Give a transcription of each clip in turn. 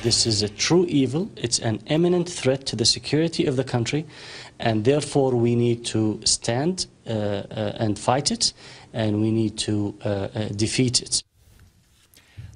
This is a true evil. It's an imminent threat to the security of the country, and therefore we need to stand and fight it, and we need to defeat it.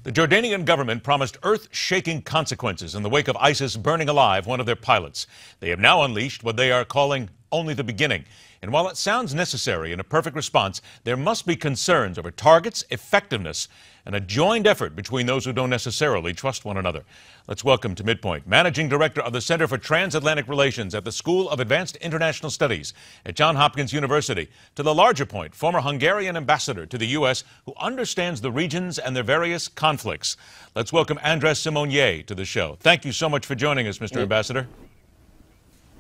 The Jordanian government promised earth-shaking consequences in the wake of ISIS burning alive one of their pilots. They have now unleashed what they are calling only the beginning. And while it sounds necessary and a perfect response, there must be concerns over targets, effectiveness, and a joined effort between those who don't necessarily trust one another. Let's welcome to MidPoint, Managing Director of the Center for Transatlantic Relations at the School of Advanced International Studies at Johns Hopkins University, to the larger point, former Hungarian Ambassador to the U.S. who understands the regions and their various conflicts. Let's welcome András Simonyi to the show. Thank you so much for joining us, Mr. Ambassador.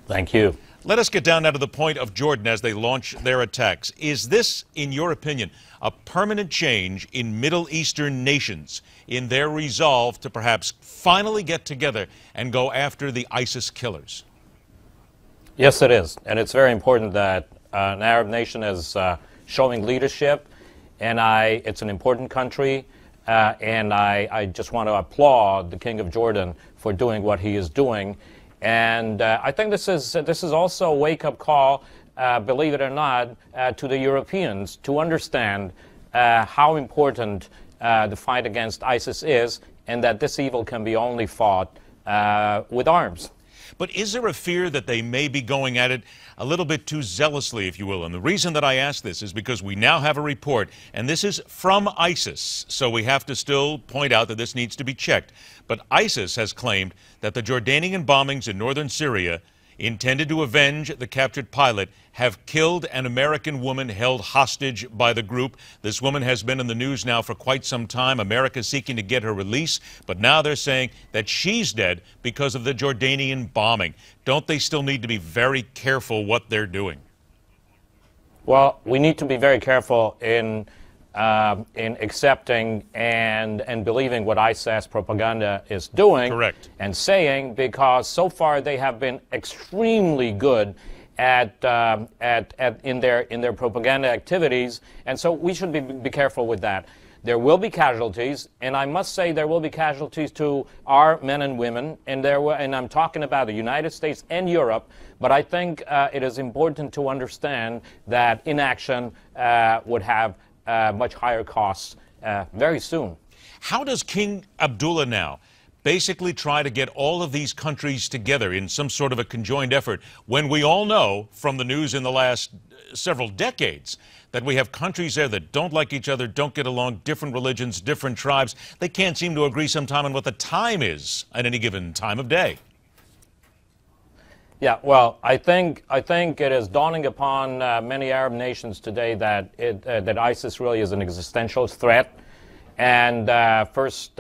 Thank you. Let us get down now to the point of Jordan as they launch their attacks. Is this, in your opinion, a permanent change in Middle Eastern nations in their resolve to perhaps finally get together and go after the ISIS killers? Yes, it is. And it's very important that an Arab nation is showing leadership. And it's an important country. And I just want to applaud the King of Jordan for doing what he is doing. And I think this is also a wake-up call, believe it or not, to the Europeans to understand how important the fight against ISIS is, and that this evil can be only fought with arms. But is there a fear that they may be going at it a little bit too zealously, if you will? And the reason that I ask this is because we now have a report, and this is from ISIS, so we have to still point out that this needs to be checked. But ISIS has claimed that the Jordanian bombings in northern Syria, intended to avenge the captured pilot, have killed an American woman held hostage by the group. This woman has been in the news now for quite some time. America is seeking to get her release, but now they're saying that she's dead because of the Jordanian bombing. Don't they still need to be very careful what they're doing? Well, we need to be very careful in accepting and believing what ISIS propaganda is doing. Correct. And saying, because so far they have been extremely good in their propaganda activities, and so we should be careful with that. There will be casualties, and I must say there will be casualties to our men and women, and I'm talking about the United States and Europe, but I think it is important to understand that inaction would have much higher costs very soon. How does King Abdullah now basically try to get all of these countries together in some sort of a conjoined effort when we all know from the news in the last several decades that we have countries there that don't like each other, don't get along, different religions, different tribes? They can't seem to agree sometime on what the time is at any given time of day. Yeah, well, I think it is dawning upon many Arab nations today that that ISIS really is an existential threat, and first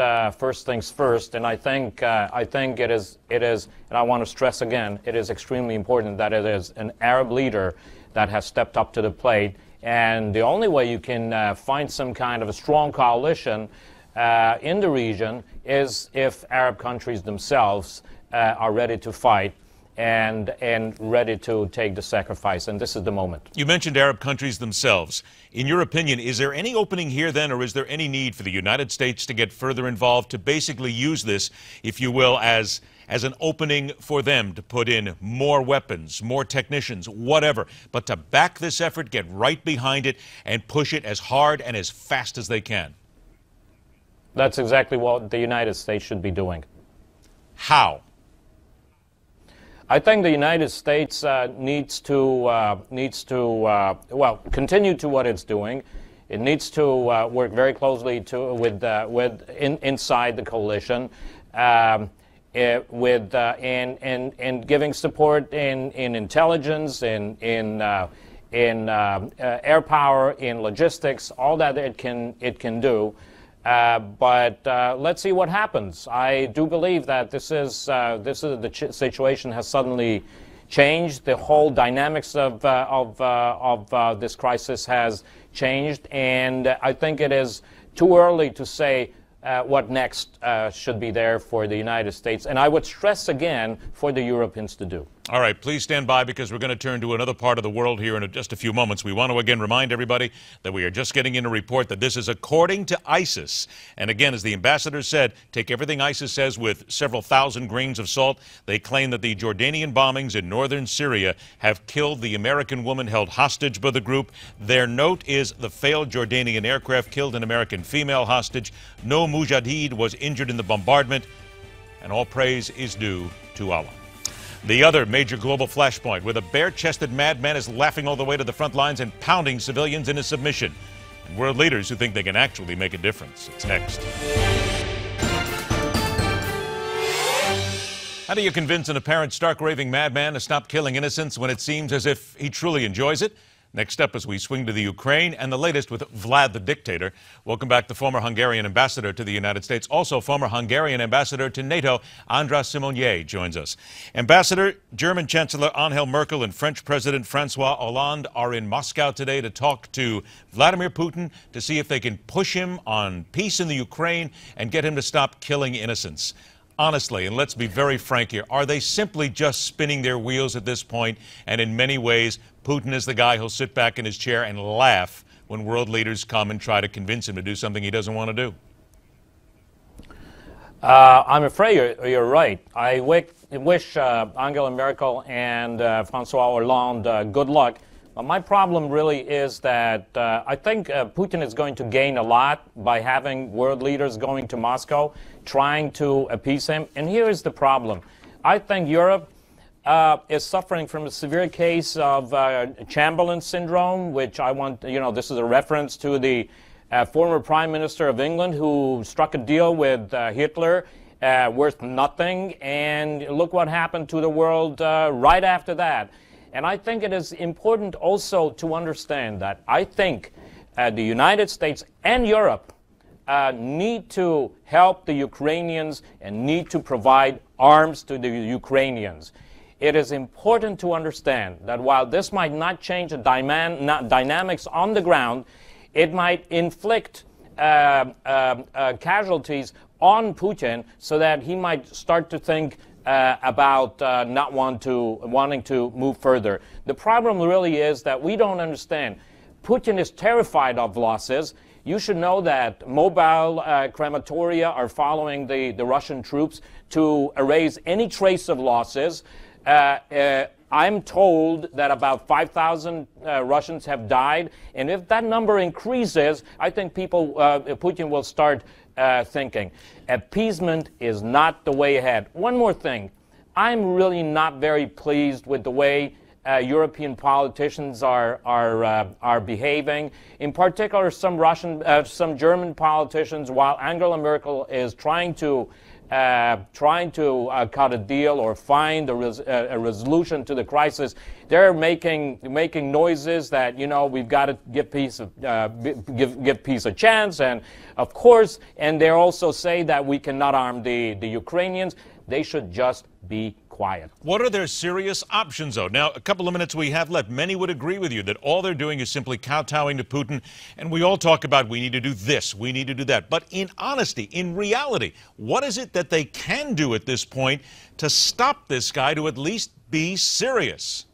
things first. And I think it is, and I want to stress again, it is extremely important that it is an Arab leader that has stepped up to the plate. And the only way you can find some kind of a strong coalition in the region is if Arab countries themselves are ready to fight and ready to take the sacrifice, and this is the moment. You mentioned Arab countries themselves. In your opinion, is there any opening here then, or is there any need for the United States to get further involved to basically use this, if you will, as an opening for them to put in more weapons, more technicians, whatever, but to back this effort, get right behind it, and push it as hard and as fast as they can? That's exactly what the United States should be doing. How? I think the United States needs to well, continue to what it's doing. It needs to work very closely inside the coalition, in giving support in intelligence, in air power, in logistics, all that it can do. But let's see what happens. I do believe that the situation has suddenly changed. The whole dynamics of this crisis has changed, and I think it is too early to say what next should be there for the United States. And I would stress again for the Europeans to do. All right, please stand by because we're going to turn to another part of the world here in just a few moments. We want to again remind everybody that we are just getting in a report that this is according to ISIS. And again, as the ambassador said, take everything ISIS says with several thousand grains of salt. They claim that the Jordanian bombings in northern Syria have killed the American woman held hostage by the group. Their note is the failed Jordanian aircraft killed an American female hostage. No mujahid was injured in the bombardment. And all praise is due to Allah. The other major global flashpoint, where the bare-chested madman is laughing all the way to the front lines and pounding civilians into submission. And world leaders who think they can actually make a difference. It's next. How do you convince an apparent stark raving madman to stop killing innocents when it seems as if he truly enjoys it? Next up, as we swing to the Ukraine and the latest with Vlad the dictator. Welcome back the former Hungarian ambassador to the United States, also former Hungarian ambassador to NATO, András Simonyi joins us. Ambassador, German Chancellor Angela Merkel and French President François Hollande are in Moscow today to talk to Vladimir Putin to see if they can push him on peace in the Ukraine and get him to stop killing innocents. Honestly, and let's be very frank here, are they simply just spinning their wheels at this point? And in many ways, Putin is the guy who'll sit back in his chair and laugh when world leaders come and try to convince him to do something he doesn't want to do. I'm afraid you're right. I wish Angela Merkel and François Hollande good luck. But my problem really is that I think Putin is going to gain a lot by having world leaders going to Moscow, trying to appease him. And here is the problem. I think Europe is suffering from a severe case of Chamberlain syndrome, which I want, this is a reference to the former Prime Minister of England who struck a deal with Hitler worth nothing. And look what happened to the world right after that. And I think it is important also to understand that I think the United States and Europe need to help the Ukrainians and need to provide arms to the Ukrainians. It is important to understand that while this might not change the dynamics on the ground, it might inflict casualties on Putin so that he might start to think about not wanting to move further. The problem really is that we don't understand. Putin is terrified of losses. You should know that mobile crematoria are following the Russian troops to erase any trace of losses. I'm told that about 5,000 Russians have died, and if that number increases, I think Putin will start thinking. Appeasement is not the way ahead. One more thing. I'm really not very pleased with the way European politicians are behaving. In particular, some German politicians, while Angela Merkel is trying to cut a deal or find a resolution to the crisis, they're making noises that we've got to give peace a chance, and of course, and they also say that we cannot arm the Ukrainians. They should just be quiet. What are their serious options, though? Now, a couple of minutes we have left. Many would agree with you that all they're doing is simply kowtowing to Putin, and we all talk about we need to do this, we need to do that. But in honesty, in reality, what is it that they can do at this point to stop this guy to at least be serious?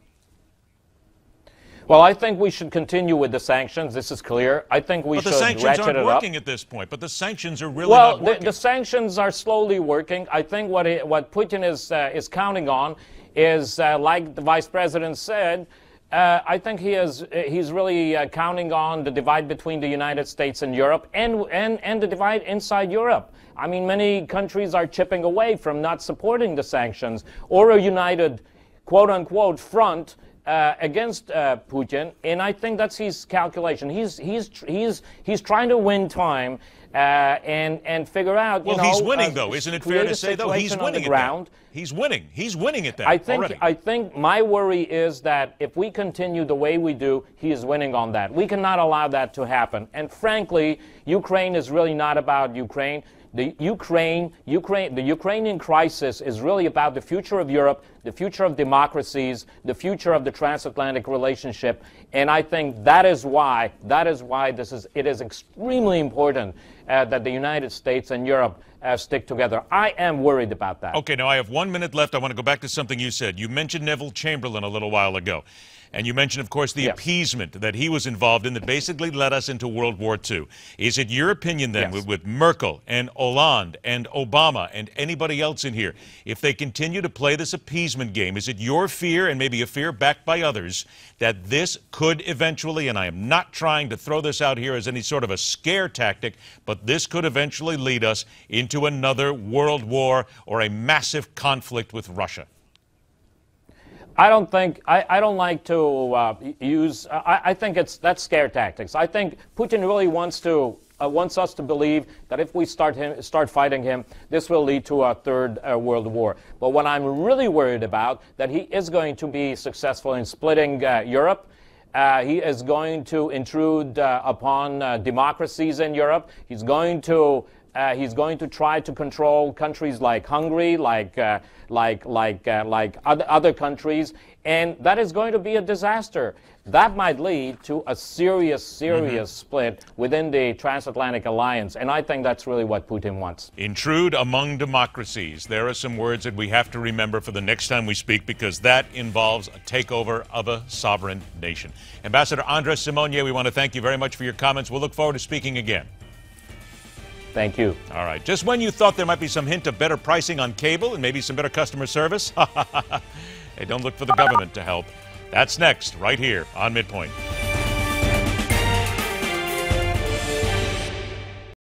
Well, I think we should continue with the sanctions. This is clear. I think we should ratchet it up. But the sanctions aren't working at this point. But the sanctions are really not working. Well, the sanctions are slowly working. I think what Putin is counting on is, like the Vice President said, I think he's really counting on the divide between the United States and Europe and the divide inside Europe. I mean, many countries are chipping away from not supporting the sanctions or a united, quote-unquote, front against Putin, and I think that's his calculation. He's trying to win time and figure out. Well, he's winning, though. Isn't it fair to say, though, he's winning at that? He's winning. He's winning at that already. I think my worry is that if we continue the way we do, he is winning on that. We cannot allow that to happen. And frankly, Ukraine is really not about Ukraine. The Ukrainian crisis is really about the future of Europe, the future of democracies, the future of the transatlantic relationship, and I think that is why it is extremely important that the United States and Europe stick together. I am worried about that. Okay, now I have 1 minute left. I want to go back to something you said. You mentioned Neville Chamberlain a little while ago. And you mentioned, of course, the appeasement that he was involved in that basically led us into World War II. Is it your opinion then, with Merkel and Hollande and Obama and anybody else in here, if they continue to play this appeasement game, is it your fear, and maybe a fear backed by others, that this could eventually, and I am not trying to throw this out here as any sort of a scare tactic, but this could eventually lead us into another world war or a massive conflict with Russia? I don't like to use. I think that's scare tactics. I think Putin really wants us to believe that if we start fighting him, this will lead to a third world war. But what I'm really worried about, that he is going to be successful in splitting Europe. He is going to intrude upon democracies in Europe. He's going to try to control countries like Hungary, like other countries, and that is going to be a disaster. That might lead to a serious split within the Transatlantic Alliance, and I think that's really what Putin wants. Intrude among democracies. There are some words that we have to remember for the next time we speak, because that involves a takeover of a sovereign nation. Ambassador András Simonyi, we want to thank you very much for your comments. We'll look forward to speaking again. Thank you. All right. Just when you thought there might be some hint of better pricing on cable and maybe some better customer service, hey, don't look for the government to help. That's next, right here on MidPoint.